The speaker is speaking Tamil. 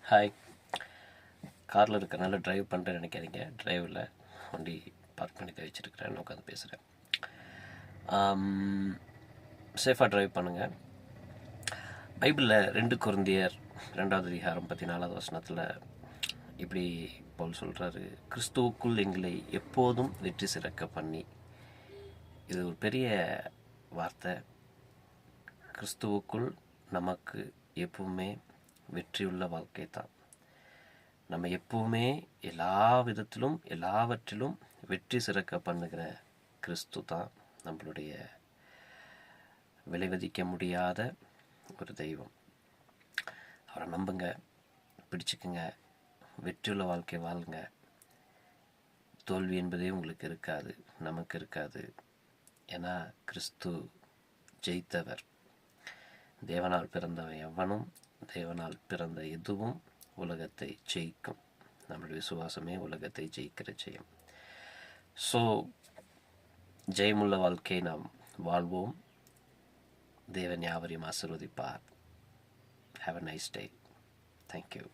ஹாய். காரில் இருக்கனால ட்ரைவ் பண்ணுறேன்னு நினைக்காதீங்க. டிரைவில் வண்டி பார்க் பண்ணி வச்சுருக்கிறேன், உட்காந்து பேசுகிறேன். சேஃபாக ட்ரைவ் பண்ணுங்கள். பைபிளில் 2 கொரிந்தியர் 2வது அதிகாரம் 14வது வசனத்தில் இப்படி பவுல் சொல்கிறாரு, கிறிஸ்துவுக்குள் எங்களை எப்போதும் வெற்றி சிறக்க பண்ணி. இது ஒரு பெரிய வார்த்தை. கிறிஸ்துவுக்குள் நமக்கு எப்பவுமே வெற்றியுள்ள வாழ்க்கை தான். நம்ம எப்பவுமே எல்லா விதத்திலும் எல்லாவற்றிலும் வெற்றி சிறக்க பண்ணுகிற கிறிஸ்து தான் நம்மளுடைய விலைமதிக்க முடியாத ஒரு தெய்வம். அவரை நம்புங்க, பிடிச்சுக்குங்க, வெற்றியுள்ள வாழ்க்கை வாழுங்க. தோல்வி என்பதே உங்களுக்கு இருக்காது, நமக்கு இருக்காது. ஏன்னா கிறிஸ்து ஜெயித்தவர். தேவனால் பிறந்தவன் எவனும், தேவனால் பிறந்த எதுவும் உலகத்தை ஜெயிக்கும். நம்முடைய விசுவாசமே உலகத்தை ஜெயிக்கிற ஜெயம். ஸோ ஜெயமுள்ள வாழ்க்கையை நாம் வாழ்வோம். தேவன் யாவரையும் ஆசீர்வதிப்பார். Have a nice day. Thank you.